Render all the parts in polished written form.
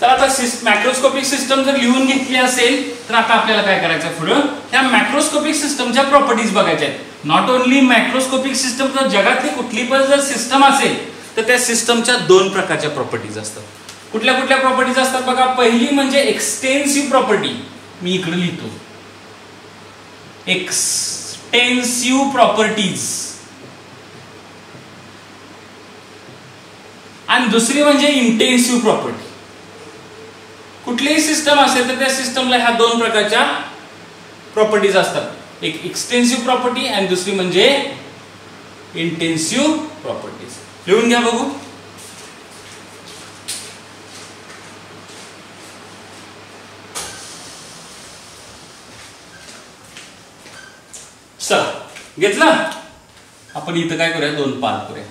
तर आता macroscopic system जर लिहून घेतली असेल तर आता आपल्याला काय करायचं पुढे ह्या मॅक्रोस्कोपिक सिस्टमच्या प्रॉपर्टीज बघायच्या आहेत. नॉट ओनली मॅक्रोस्कोपिक सिस्टम, तर जगातली कुठली पण जर सिस्टम असेल तर त्या सिस्टमच्या दोन प्रकारच्या प्रॉपर्टीज असतात. कुठल्या कुठल्या प्रॉपर्टीज असतात बघा. पहिली म्हणजे एक्सटेन्सिव्ह प्रॉपर्टी, मी इकडे लिहितो एक्सटेन्सिव्ह प्रॉपर्टीज, आणि दुसरी म्हणजे इंटेन्सिव्ह प्रॉपर्टी. कुठलीही सिस्टम असेल तर त्या सिस्टमला ह्या दोन प्रकारच्या प्रॉपर्टीज असतात. एक एक्सटेन्सिव्ह प्रॉपर्टी आणि दुसरी म्हणजे इंटेन्सिव्ह प्रॉपर्टीज. लिहून घ्या बघू. चला घेतला. आपण इथं काय करूया, दोन पार्ट करूया.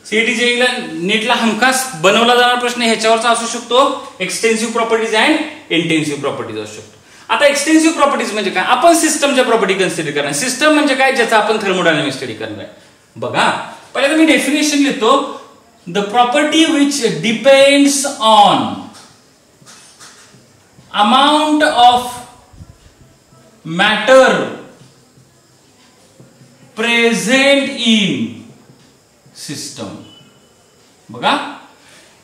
सीईटीच्या नीटला हमखास बनवला जाणारा प्रश्न ह्याच्यावरचा असू शकतो. Extensive properties and intensive properties असू शकतो. आता एक्सटेन्सिव्ह प्रॉपर्टीज म्हणजे काय, आपण सिस्टमच्या प्रॉपर्टी कन्सिडर करणार. सिस्टम म्हणजे काय, ज्याचा आपण थर्मोडायनामिक स्टडी करणार आहे. बघा पहिल्यांदा मी डेफिनेशन लिहितो. The property which depends on amount of matter present in system. बघा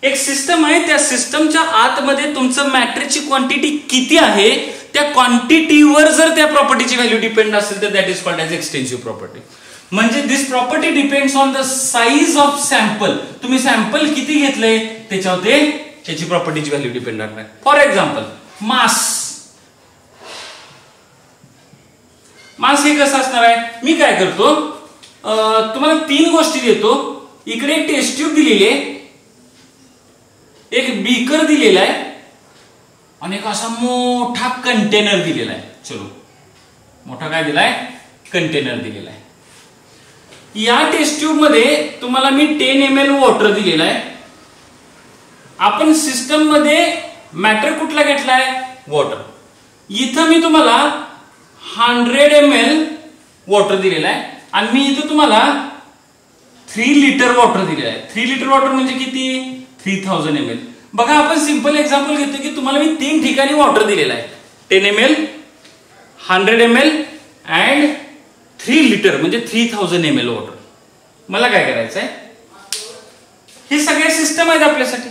एक सिस्टम आहे, त्या सिस्टमच्या आतमध्ये तुमचं मॅटरची क्वांटिटी किती आहे, त्या क्वांटिटीवर जर त्या प्रॉपर्टीची व्हॅल्यू डिपेंड असेल तर that is called as extensive property. म्हणजे this property depends on the size of sample. तुम्ही सॅम्पल किती घेतलंय त्याच्यावर त्याची प्रॉपर्टीची व्हॅल्यू डिपेंड आहे. For example mass. मास हे कसं असणार आहे, मी काय करतो तुम्हाला तीन गोष्टी देतो. इकडे एक टेस्ट ट्यूब दिलेली आहे, एक बीकर दिलेला आहे आणि एक असा मोठा कंटेनर दिलेला आहे. चलो मोठा काय दिलाय, कंटेनर दिलेला आहे. या टेस्ट ट्यूब मध्ये तुम्हाला मी 10 ml वॉटर दिलेला आहे. आपण सिस्टम मध्ये मॅटर कुठला घेतलाय, वॉटर. इथं मी तुम्हाला 100 ml वॉटर दिलेला आहे आणि मी इथं तुम्हाला 3 लिटर वॉटर दिलेलं आहे. 3 लिटर वॉटर म्हणजे किती, 3000 ml. बघा आपण सिंपल एक्झाम्पल घेतो की तुम्हाला मी 3 ठिकाणी वॉटर दिलेला आहे. 10 ml, 100 ml अँड 3 लिटर म्हणजे 3000 ml वॉटर. मला काय करायचं आहे, हे सगळे सिस्टम आहेत आपल्यासाठी.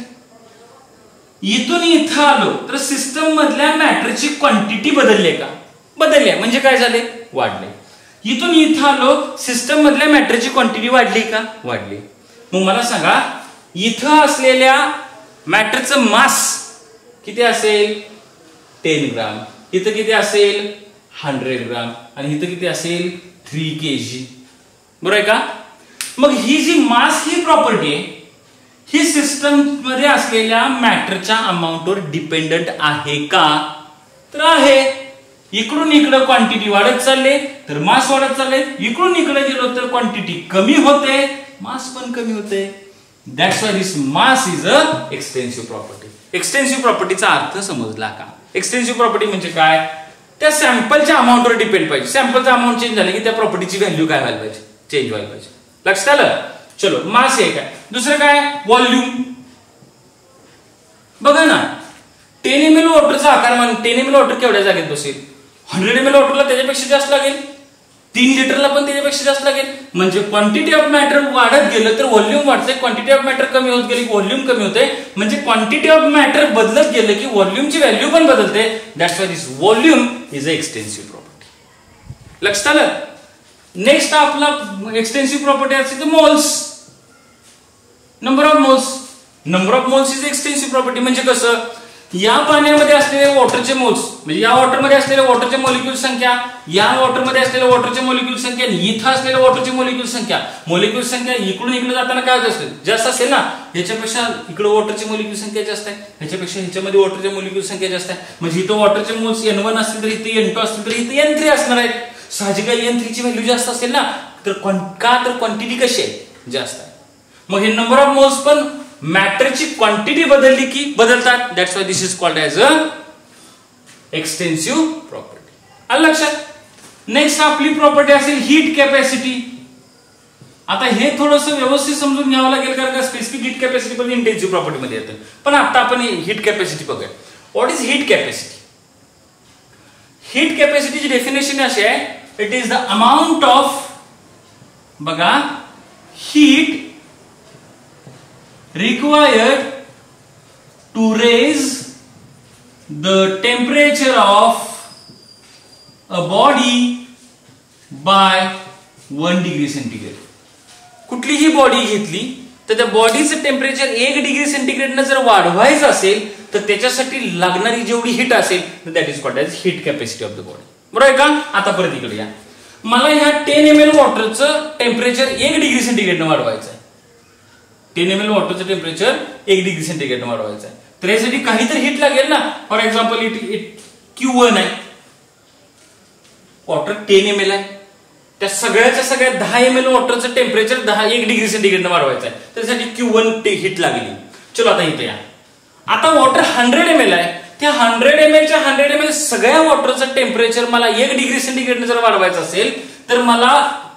इथून इथं आलो तर सिस्टम मधल्या मॅटरची क्वांटिटी बदलली का, बदलली आहे. म्हणजे काय झाले, वाढले. इथून इथं आलो, सिस्टम मधल्या मॅटरची क्वांटिटी वाढली का, वाढली. मग मला सांगा इथं असलेल्या मॅटरचं मास किती असेल, 10 ग्राम. इथं किती असेल, 100 ग्राम. आणि इथं किती असेल, 3 kg. बरोबर आहे का. मग ही जी मास ही प्रॉपर्टी आहे, ही सिस्टम मध्ये असलेल्या मॅटरच्या अमाऊंटवर डिपेंडंट आहे का, तर आहे. इकडून इकडे क्वांटिटी वाढत चालले तर मास वाढत चालले. इकडून इकडे गेलो तर क्वांटिटी कमी होते, मास पण कमी होते. That's why this mass is a extensive property. Extensive प्रॉपर्टीचा अर्थ समजला का. एक्सटेन्सिव्ह प्रॉपर्टी म्हणजे काय, त्या सॅम्पलच्या अमाऊंटवर डिपेंड पाहिजे. सॅम्पलचा अमाऊंट चेंज झाले की त्या प्रॉपर्टीची व्हॅल्यू काय व्हायला पाहिजे, चेंज व्हायला पाहिजे. लक्षात आलं. चलो मास एक आहे. दुसरं काय, व्हॉल्यूम. बघा ना 10 ml वॉटरचा आकार मान, 10 ml वॉटर केवढ्या जागेत बसेल, 100 ml वॉटरला त्याच्यापेक्षा जास्त लागेल, 3 लिटरला पण त्याच्यापेक्षा जास्त लागेल. म्हणजे क्वांटिटी ऑफ मॅटर वाढत गेलं तर व्हॉल्यूम वाढते, क्वांटिटी ऑफ मॅटर कमी होत गेली की व्हॉल्यूम कमी होते. म्हणजे क्वांटिटी ऑफ मॅटर बदलत गेलं की व्हॉल्यूमची व्हॅल्यू पण बदलते. That's why this volume is a extensive property. लक्षात आलं. नेक्स्ट आपला एक्सटेन्सिव्ह प्रॉपर्टी असते moles. Number of moles. Number of moles is extensive property. म्हणजे कसं, या पाण्यामध्ये असलेले वॉटरचे मोल्स म्हणजे या वॉटरमध्ये असलेल्या वॉटरच्या मॉलिक्यूल संख्या, या वॉटरमध्ये असलेल्या वॉटरच्या मॉलिक्यूल संख्या, इथं असलेल्या वॉटरची मॉलिक्यूल संख्या इकडून इकडे जाताना काय होत असेल, जास्त असेल ना. ह्याच्यापेक्षा इकडे वॉटरची मॉलिक्यूल संख्या जास्त आहे, ह्याच्यापेक्षा ह्याच्यामध्ये वॉटरच्या मॉलिक्यूल संख्या जास्त आहे. म्हणजे इथं वॉटरचे मोल्स N1 असतील तर इथे N2 असतील तर इथे N3 असणार आहेत. साहजिकच N3 ची व्हॅल्यू जास्त असेल ना, तर का, तर क्वांटिटी कशी आहे, जास्त आहे. मग हे नंबर ऑफ मोल्स पण मॅटरची क्वांटिटी बदलली की बदलतात. That's why this is called as a extensive property. आलं लक्षात. नेक्स्ट आपली प्रॉपर्टी असेल हीट कॅपॅसिटी. आता हे थोडंसं व्यवस्थित समजून घ्यावं लागेल, कारण का स्पेसिफिक हीट कॅपॅसिटी पण इंटेन्सिव्ह प्रॉपर्टी मध्ये येतं. पण आता आपण हीट कॅपॅसिटी बघूया. What is heat capacity? Heat कॅपॅसिटीची डेफिनेशन अशी आहे, it is the amount of, बघा, heat required to raise the temperature of a body by 1 degree centigrade. कुठलीही बॉडी घेतली तर त्या बॉडीचं टेम्परेचर 1 डिग्री सेंटीग्रेडनं जर वाढवायचं असेल तर त्याच्यासाठी लागणारी जेवढी हीट असेल that is called as heat capacity of the body. बरोबर आहे का? आता परत इकडे या. मला ह्या 10 ml वॉटरचं टेम्परेचर 1 डिग्री सेंटीग्रेडनं वाढवायचं आहे. 10 ml वॉटरचं टेम्परेचर 1 डिग्री सेंटीग्रेडनं वाढवायचं आहे. तर यासाठी काहीतरी हीट लागेल ना. फॉर एक्झाम्पल इट Q1 आहे, वॉटर 10 ml आहे, त्या सगळ्याच्या सगळ्या 10 ml वॉटरचं टेम्परेचर 1 डिग्री सेंटीग्रेडनं वाढवायचं आहे. त्यासाठी Q1 हीट लागली. चलो आता इथे या. आता वॉटर 100 ml आहे, त्या 100 ml च्या 100 ml सगळ्या वॉटरचं टेम्परेचर मला 1 डिग्री सेंटीग्रेडनं जर वाढवायचं असेल तर मला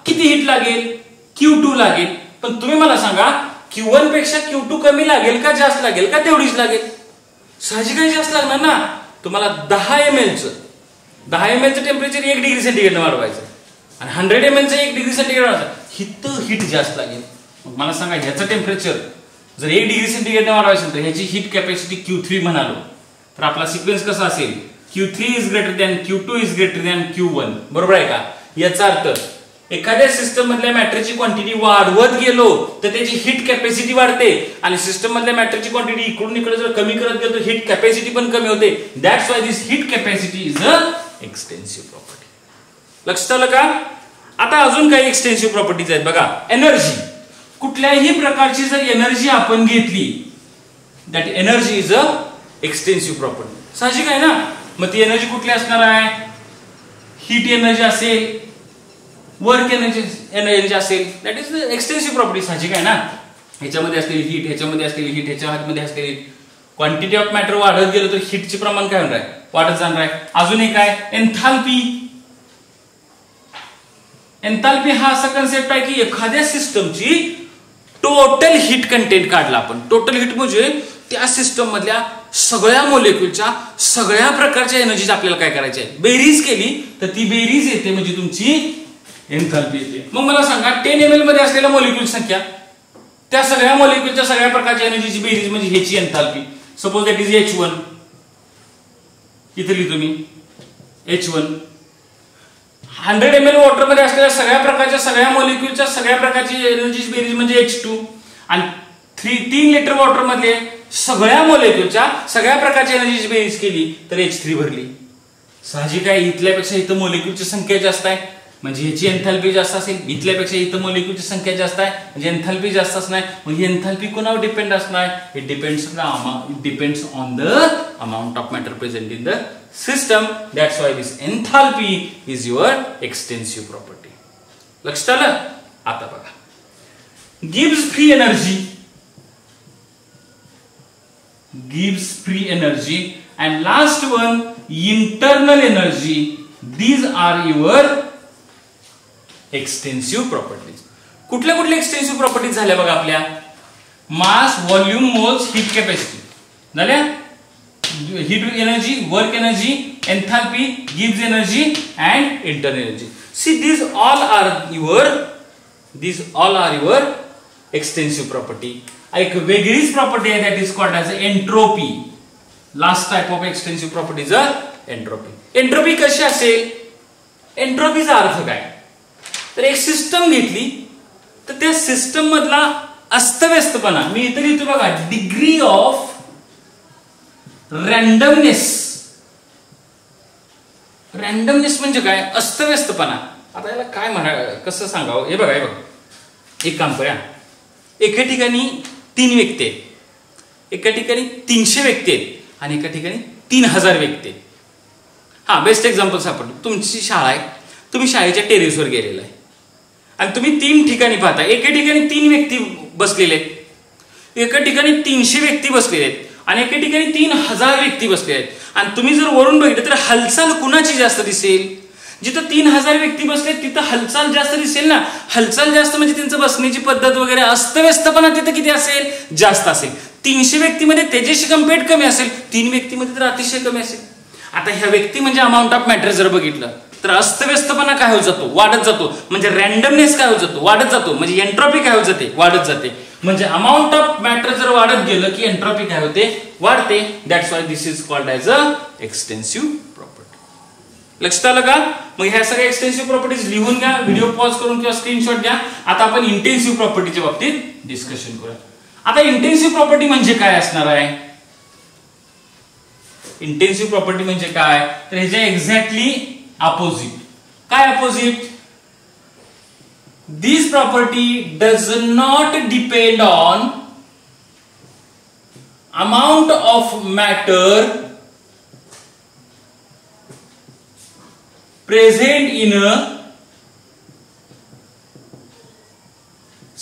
किती हीट लागेल? Q2 लागेल. पण तुम्ही मला सांगा, Q1 पेक्षा Q2 कमी लागेल का जास्त लागेल का तेवढीच लागेल? साहजिकच जास्त लागणार ना. तुम्हाला 10 ml चं टेम्परेचर 1 डिग्री सेंटीग्रेडनं वाढवायचं आणि 100 ml चं 1 डिग्री सेंटीग्रेड वाढवायचं, हीट जास्त लागेल. मग मला सांगा, ह्याचं टेम्परेचर जर 1 डिग्री सेंटीग्रेडनं वाढवायचं तर ह्याची हीट कॅपॅसिटी Q3 म्हणालो तर आपला सिक्वेन्स कसा असेल? Q3 is greater than Q2 is greater than Q1. बरोबर आहे का? याचा अर्थ एखाद्या सिस्टम मधल्या मॅटरची क्वांटिटी वाढवत गेलो तर त्याची हीट कॅपॅसिटी वाढते आणि सिस्टम मधल्या मॅटरची क्वांटिटी इकडून इकडे जर कमी करत गेलो तर हीट कॅपॅसिटी पण कमी होते. That's why this heat capacity is a extensive property. लक्षात आलं का? आता अजून काही एक्सटेन्सिव्ह प्रॉपर्टीज आहेत बघा. एनर्जी, कुठल्याही प्रकारची जर एनर्जी आपण घेतली that energy is a extensive property. साहजिक आहे ना. मग ती एनर्जी कुठली असणार आहे? हीट एनर्जी असेल, वर्क एनर्जी असेल, दॅट इज एक्सटेन्सिव्ह प्रॉपर्टी. साहजिक आहे ना. ह्याच्यामध्ये असलेली हीट, ह्याच्यामध्ये असलेली हीट, ह्याच्यामध्ये असलेली क्वांटिटी ऑफ मॅटर वाढत गेलं तर हीटचे प्रमाण काय होणार आहे? वाढत जाणार आहे. अजून एक आहे एन्थाल्पी. एन्थाल्पी हा असा कन्सेप्ट आहे की एखाद्या सिस्टमची टोटल हीट कंटेंट काढला आपण. टोटल हीट म्हणजे त्या सिस्टम मधल्या सगळ्या मोलेक्युलच्या सगळ्या प्रकारच्या एनर्जी आपल्याला काय करायची आहे? बेरीज केली तर ती बेरीज येते म्हणजे तुमची एन्थाल्पी येते. मग मला सांगा, 10 ml मध्ये असलेल्या मोलेक्युल संख्या, त्या सगळ्या मोलेक्युलच्या सगळ्या प्रकारच्या एनर्जीची बेरीज म्हणजे ह्याची enthalpy. Suppose that is H1. इथे लिहितो मी H1. 100 ml वॉटर मध्ये असलेल्या सगळ्या प्रकारच्या सगळ्या मोलेक्युलच्या सगळ्या प्रकारची एनर्जीची बेरीज म्हणजे H2. आणि 3 लिटर वॉटर मध्ये सगळ्या मोलेक्युलच्या सगळ्या प्रकारच्या एनर्जीची बेरीज केली तर H3 भरली. साहजिक आहे, इथल्यापेक्षा इथं मोलेक्युलची संख्या जास्त आहे म्हणजे ह्याची एन्थाल्पी जास्त असेल. इथल्यापेक्षा इथं मोलेक्युलची संख्या जास्त आहे म्हणजे एन्थाल्पी जास्त असणार. मग ही एन्थाल्पी कोणावर डिपेंड असणार? It depends on the amount of matter present in the system. That's why this enthalpy is your extensive property. लक्षात आलं? आता बघा, gives free energy, gives free energy, and last one internal energy. These are your extensive properties. कुठल्या कुठल्या extensive properties झाल्या बघा आपल्या? Mass, volume, moles, heat capacity झाल्या. Heat energy, work energy, enthalpy, gives energy and internal energy. See these all are your extensive property. एक वेगळीच property आहे that is called as entropy. Last type of extensive property is entropy. Entropy कशी असेल? एंट्रोपीचा अर्थ काय? तर एक system घेतली तर त्या सिस्टम मधला अस्तव्यस्तपणा, मी इथे लिहितो बघा, डिग्री ऑफ रॅन्डमनेस. रॅन्डमनेस म्हणजे काय? अस्तव्यस्तपणा. आता याला काय कसं सांगावं? हे बघा, एक काम करूया. एका ठिकाणी 3 व्यक्ती आहेत, एका ठिकाणी 300 व्यक्ती आहेत आणि एका ठिकाणी 3000 व्यक्ती आहेत. हा बेस्ट एक्झाम्पल सापडलं. तुमची शाळा आहे, तुम्ही शाळेच्या टेरेसवर गेलेला आहे आणि तुम्ही 3 ठिकाणी पाहता. एका ठिकाणी 3 व्यक्ती बसलेले आहेत, एका ठिकाणी 300 व्यक्ती बसलेले आहेत आणि एका ठिकाणी 3000 व्यक्ती बसलेले आहेत. आणि तुम्ही जर वरून बघितलं तर हालचाल कुणाची जास्त दिसेल? जिथं 3000 व्यक्ती बसले तिथं हालचाल जास्त दिसेल ना. हालचाल जास्त म्हणजे त्यांचं बसण्याची पद्धत वगैरे अस्तव्यस्तपणा तिथं किती असेल, जास्त असेल. 300 व्यक्तीमध्ये त्याच्याशी कम्पेअर कमी असेल, 3 व्यक्तीमध्ये तर अतिशय कमी असेल. आता ह्या व्यक्ती म्हणजे अमाऊंट ऑफ मॅटर जर बघितलं तर अस्तव्यस्तपणा काय होत जातो, वाढत जातो. म्हणजे रॅन्डमनेस काय होत जातो, वाढत जातो. म्हणजे एंट्रोपी काय होत जाते, वाढत जाते. म्हणजे अमाऊंट ऑफ मॅटर जर वाढत गेलं की एंट्रोपी काय होते, वाढते. That's why this is called as a extensive property. लक्षात आलं का? मग ह्या सगळ्या एक्सटेन्सिव्ह प्रॉपर्टीज लिहून घ्या, व्हिडिओ पॉज करून किंवा स्क्रीनशॉट घ्या. आता आपण इंटेन्सिव्ह प्रॉपर्टीच्या बाबतीत डिस्कशन करूया. आता इंटेन्सिव्ह प्रॉपर्टी म्हणजे काय असणार आहे? इंटेन्सिव्ह प्रॉपर्टी म्हणजे काय, तर ह्याच्या एक्झॅक्टली अपोजिट. काय opposite? This property does not depend on amount of matter present in a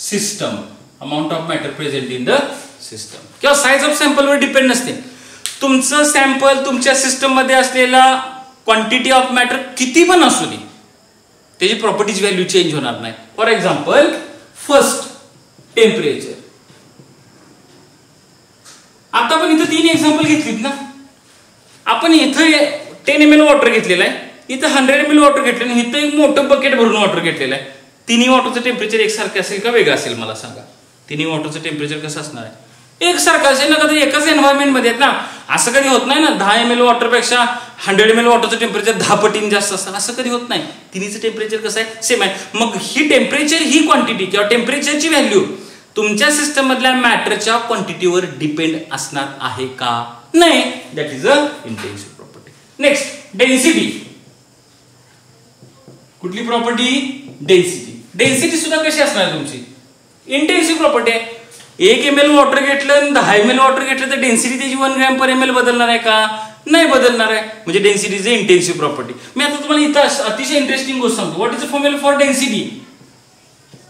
system. Amount of matter present in the system किंवा साइज ऑफ सॅम्पल वर डिपेंड नसते. तुमचं सॅम्पल तुमच्या सिस्टम मध्ये असलेला क्वांटिटी ऑफ मॅटर किती पण असू दे, त्याची प्रॉपर्टीज व्हॅल्यू चेंज होणार नाही. For example, first temperature. आता आपण इथं 3 एक्झाम्पल घेतलीत ना. आपण इथं 10 ml वॉटर घेतलेलं आहे, इथं 100 ml वॉटर घेतलं आणि इथं एक मोठं बकेट भरून वॉटर घेतलेलं आहे. तिन्ही वॉटरचं टेम्परेचर एकसारखं असेल का वेगळं असेल, मला सांगा. तिन्ही वॉटरचं टेम्परेचर कसं असणार आहे, एकसारखं असेल ना. कधी एकाच एन्व्हायरमेंट मध्ये आहेत ना. असं कधी होत नाही ना 10 ml वॉटर पेक्षा 100 ml वॉटरचं टेम्परेचर 10 पटीने जास्त असतं, असं कधी होत नाही. तिन्हीचं टेम्परेचर कसं आहे, सेम आहे. मग ही टेम्परेचर, ही क्वांटिटी किंवा टेम्परेचरची व्हॅल्यू तुमच्या सिस्टम मधल्या मॅटरच्या क्वांटिटीवर डिपेंड असणार आहे का, नाही. That is a intensive property. Next, density. कुठली प्रॉपर्टी? डेन्सिटी. डेन्सिटी सुद्धा कशी असणार तुमची? इंटेन्सिव्ह प्रॉपर्टी आहे. 1 ml वॉटर घेतलं आणि 10 ml वॉटर घेतलं तर डेन्सिटी त्याची 1 ग्रॅम पर ml बदलणार आहे का, नाही बदलणार आहे. म्हणजे डेन्सिटी इज इंटेन्सिव्ह प्रॉपर्टी. मी आता तुम्हाला इथं अतिशय इंटरेस्टिंग गोष्ट सांगतो. What is the formula for density?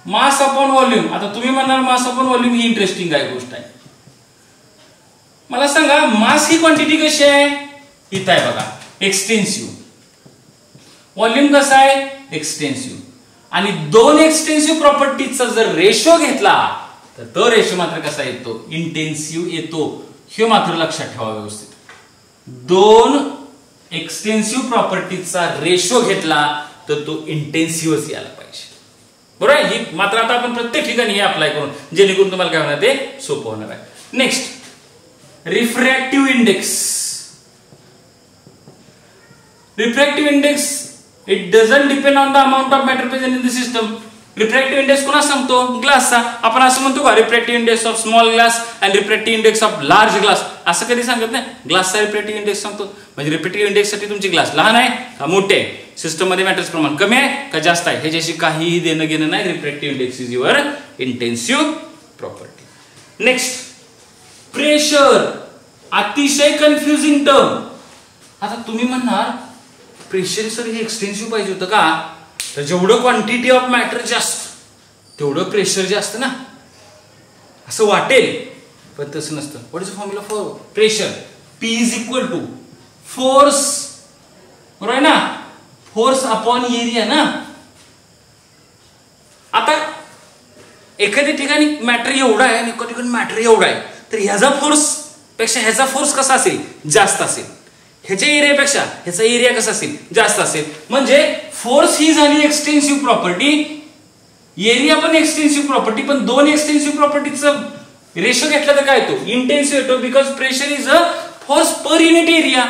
Mass upon volume. आता तुम्ही म्हणणार मास अपॉन व्हॉल्यूम ही इंटरेस्टिंग काय गोष्ट आहे. मला सांगा, मास ही क्वांटिटी कशी आहे? इथं आहे बघा, एक्सटेन्सिव्ह. व्हॉल्यूम कसा आहे? एक्सटेन्सिव्ह. आणि 2 एक्सटेन्सिव्ह प्रॉपर्टीचा जर रेशो घेतला तर तो रेशो मात्र कसा येतो? इंटेन्सिव्ह येतो. हे मात्र लक्षात ठेवा व्यवस्थित. 2 एक्सटेन्सिव्ह प्रॉपर्टीचा रेशो घेतला तर तो इंटेन्सिव्हच यायला पाहिजे. बरोबर आहे. ही मात्र आता आपण प्रत्येक ठिकाणी हे अप्लाय करून, जेणेकरून तुम्हाला काय होणार ते सोपं होणार आहे. Next, refractive index. Refractive index it doesn't depend on the amount of matter present in the system. Refractive index कोणा सांगतो? ग्लासचा. आपण असं म्हणतो का refractive index of small glass and refractive index of large glass, असं कधी सांगत नाही. ग्लासचा रिफ्रॅक्टिव्ह इंडेक्स सांगतो. म्हणजे रिफ्रॅक्टिव्ह इंडेक्स साठी तुमची ग्लास लहान आहे का मोठे आहे, सिस्टम मध्ये मॅटरचं प्रमाण कमी आहे का जास्त आहे, ह्याच्याशी काहीही देणं घेणं नाही. Refractive index is your intensive property. Next, pressure. अतिशय कन्फ्युजिंग टर्म. आता तुम्ही म्हणणार प्रेशर सर हे एक्सटेन्सिव्ह पाहिजे होतं का, तर जेवढं क्वांटिटी ऑफ मॅटर जास्त तेवढं प्रेशर जास्त ना, असं वाटेल, पण तसं नसतं. What is the formula for pressure? P is equal to force, बरोबर आहे ना, फोर्स अपॉन एरिया ना. आता एखाद्या ठिकाणी मॅटर एवढा आहे आणि एका ठिकाणी मॅटर एवढा आहे, तर ह्याचा फोर्स पेक्षा ह्याचा फोर्स कसा असेल? जास्त असेल. ह्याच्या एरियापेक्षा ह्याचा एरिया कसा असेल? जास्त असेल. म्हणजे फोर्स ही झाली एक्सटेन्सिव्ह प्रॉपर्टी, एरिया पण एक्सटेन्सिव्ह प्रॉपर्टी, पण 2 एक्सटेन्सिव्ह प्रॉपर्टीचं रेशो घेतला तर काय येतो? इंटेन्सिव्ह येतो. Because pressure is a force per unit area.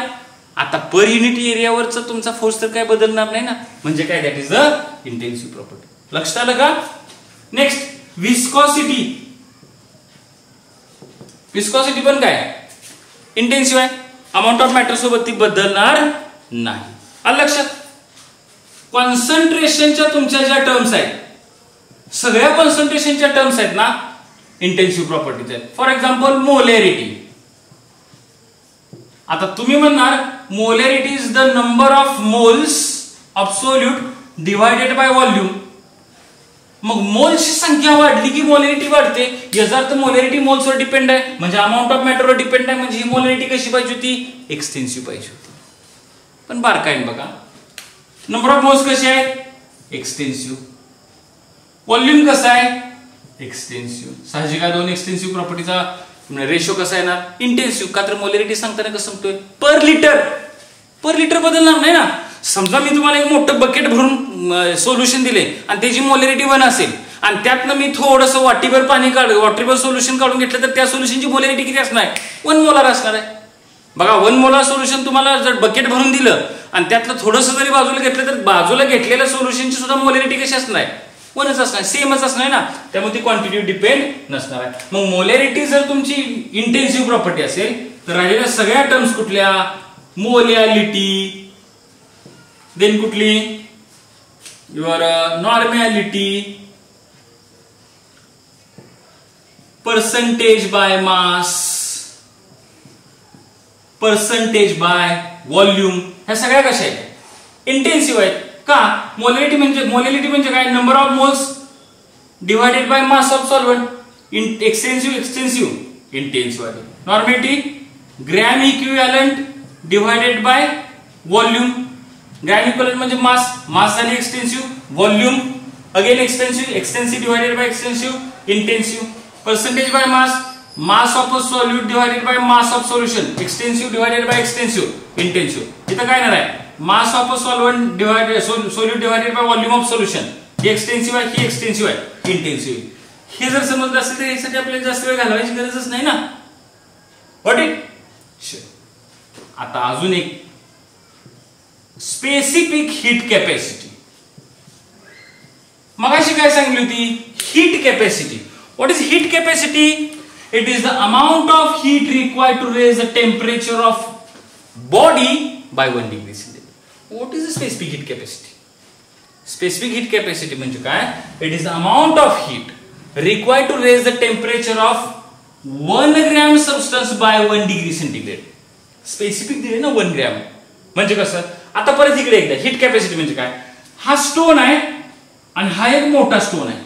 आता पर युनिट एरियावरचा तुमचा फोर्स तर काय बदलणार नाही ना, म्हणजे काय? That is a intensive property. लक्षात आलं का? Next, viscosity. विस्कॉसिटी पण काय? इंटेन्सिव्ह आहे. अमाऊंट ऑफ मॅटर सोबत ती बदलणार नाही. आलं लक्षात? कॉन्सन्ट्रेशनच्या तुमच्या ज्या टर्म्स आहेत, सगळ्या कॉन्सन्ट्रेशनच्या टर्म्स आहेत ना, इंटेन्सिव्ह प्रॉपर्टीज आहेत. For example, molarity. आता तुम्ही म्हणणार molarity is the number of moles absolute divided by volume. मग मोल्सची संख्या वाढली की मोलॅरिटी वाढते. याचा अर्थ मोलॅरिटी मोल्सवर डिपेंड आहे, म्हणजे अमाऊंट ऑफ मॅटरवर डिपेंड आहे. म्हणजे ही मोलॅरिटी कशी पाहिजे होती? एक्सटेन्सिव्ह पाहिजे होती. पण बारकाईन बघा, नंबर ऑफ मोल्स कसे आहेत? एक्सटेन्सिव्ह. व्हॉल्यूम कसं आहे? एक्सटेन्सिव्ह. साहजिक आहे, दोन एक्सटेन्सिव्ह प्रॉपर्टीचा रेशो कसा येणार? इंटेन्सिव्ह. का तर मोलॅरिटी सांगताना कसं सांगतोय? Per litre. पर लिटर बदलणार नाही ना. समजा मी तुम्हाला एक मोठं बकेट भरून सोल्युशन दिले आणि त्याची मोलॅरिटी 1 असेल आणि त्यातनं मी थोडंसं वाटीभर पाणी वॉटरभर सोल्युशन काढून घेतलं तर त्या सोल्युशनची मोलॅरिटी किती असणार आहे? 1 मोलार असणार आहे. बघा, 1 मोलार सोल्युशन तुम्हाला जर बकेट भरून दिलं आणि त्यातलं थोडंसं जरी बाजूला घेतलं तर बाजूला घेतलेल्या सोल्युशनची सुद्धा मोलॅरिटी कशी असणार आहे? 1च असणार, सेमच असणार ना. त्यामुळे ती क्वांटिटी डिपेंड नसणार आहे. मग मोलॅरिटी जर तुमची इंटेन्सिव्ह प्रॉपर्टी असेल तर राहिलेल्या सगळ्या टर्म्स कुठल्या? मोलॅलिटी, देन कुठली? Your normality, percentage by mass, percentage by volume, ह्या सगळ्या कशा आहेत? इंटेन्सिव्ह आहेत. का? मोलॅलिटी म्हणजे काय? Number of moles divided by mass of solvent. Extensive intensive आहे. Normality gram equivalent divided by volume. Gram equivalent म्हणजे मास झाली extensive. Volume again extensive divided by extensive intensive. Percentage by mass of a solute divided by mass of solution. Extensive divided by extensive intensive. इथं काय येणार आहे? Mass of a solvent divided solute divided by volume of solution. ही extensive आहे, ही extensive आहे, intensive. हे जर समजलं असेल तर यासाठी आपल्याला जास्त वेळ घालवायची गरजच नाही ना. What it. आता अजून एक स्पेसिफिक हीट कॅपॅसिटी. मगाशी काय सांगितली होती? Heat capacity. What is heat capacity? It is the amount of heat required to raise the temperature of body by 1 degree centigrade. What is the specific heat capacity? Specific heat capacity म्हणजे काय? It is the amount of heat required to raise the temperature of 1 gram substance by 1 degree centigrade. Specific दिले ना 1 gram. म्हणजे कसं? आता परत इकडे एकदा हीट कॅपॅसिटी म्हणजे काय? हा स्टोन आहे आणि हा एक मोठा स्टोन आहे.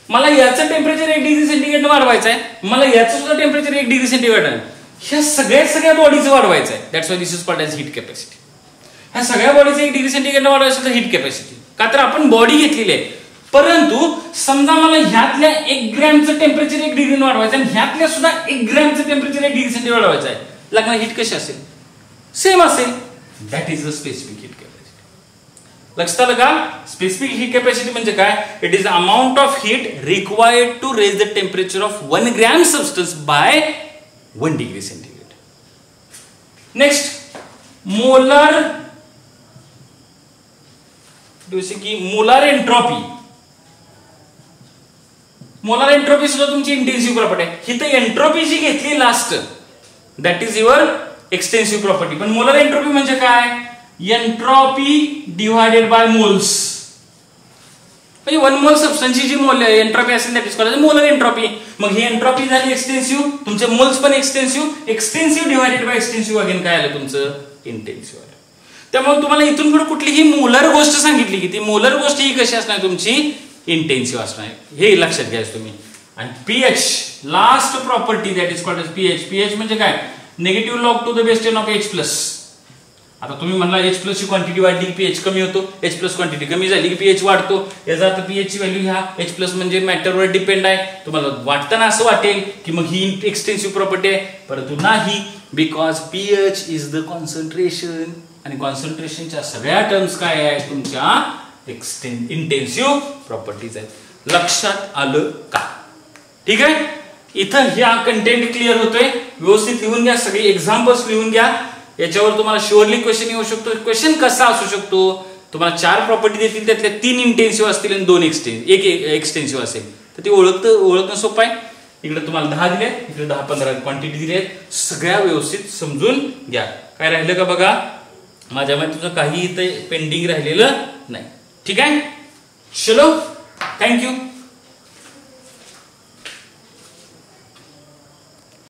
मला याचं टेम्परेचर 1 डिग्री सेंटीग्रेड वाढवायचं आहे, मला याचं सुद्धा टेम्परेचर 1 डिग्री सेंटीग्रेड आहे. ह्या सगळ्या बॉडीचं वाढवायचं आहे. That's why this is called as heat capacity. ह्या सगळ्या बॉडीचं 1 डिग्री सेंटीग्रेड वाढवायचं तर हीट कॅपॅसिटी. का तर आपण बॉडी घेतलेली आहे, परंतु समजा मला ह्यातल्या 1 ग्रॅमचं टेम्परेचर 1 डिग्री वाढवायचं आणि ह्यातल्या सुद्धा 1 ग्रॅमचं टेम्परेचर 1 डिग्री सेंटीग्रेड वाढवायचं आहे. लागणार हीट कशी असेल? सेम असेल. That is the specific heat capacity. लक्षात आलं का? स्पेसिफिक हीट कॅपॅसिटी म्हणजे काय? It is the amount of heat required to raise the temperature of 1 gram substance by 1 degree centigrade. Next molar, जसे की मोलार एंट्रॉपी. मोलार एंट्रॉपी सुद्धा तुमची intensive property आहे. ही तर एंट्रॉपी जी घेतली last that is your extensive property. पण molar entropy म्हणजे काय? Entropy divided by moles. म्हणजे 1 मोल सबस्टन्सची जी एंट्रॉपी असेल that is called molar entropy. मग ही एंट्रॉपी झाली एक्सटेन्सिव्ह, तुमचे मोल्स पण extensive divided by extensive again काय आलं तुमचं? इंटेन्सिव्ह आलं. त्यामुळे तुम्हाला इथून पुढे कुठलीही मोलर गोष्ट सांगितली की ती मोलर गोष्ट ही कशी असणार? तुमची इंटेन्सिव्ह असणार, हे लक्षात घ्यायचं तुम्ही. आणि pH last property that is called as pH. PH म्हणजे काय? Negative log to the base 10 of H plus. आता तुम्ही म्हणला H प्लस ची क्वांटिटी वाढली की पीएच कमी होतो, H प्लस क्वांटिटी कमी झाली की पीएच वाढतो. याचा अर्थ पीएच ची व्हॅल्यू ह्या H प्लस म्हणजे मॅटरवर डिपेंड आहे. तुम्हाला वाटताना असं वाटेल की मग ही एक्सटेन्सिव्ह प्रॉपर्टी आहे, परंतु नाही. Because pH is the concentration आणि कॉन्सन्ट्रेशनच्या सगळ्या टर्म्स काय आहेत? तुमच्या इंटेन्सिव्ह प्रॉपर्टीज आहेत. लक्षात आलं का? ठीक आहे. इथं ह्या कंटेंट क्लिअर होतोय. व्यवस्थित लिहून घ्या, सगळे एक्झाम्पल्स लिहून घ्या. याच्यावर तुम्हाला शुअरली क्वेश्चन येऊ शकतो. क्वेश्चन कसा असू शकतो? तुम्हाला 4 प्रॉपर्टी देतील, त्यातल्या 3 इंटेन्सिव्ह असतील आणि 2 एक एक्सटेन्सिव्ह असेल तर ती ओळखणं सोपं आहे. इकडे तुम्हाला 10 दिले, इकडे 10-15 क्वांटिटी दिली आहेत. सगळ्या व्यवस्थित समजून घ्या. काय राहिलं का बघा? माझ्या माहिती तुझं काही इथं पेंडिंग राहिलेलं नाही. ठीक आहे. चलो, थँक्यू.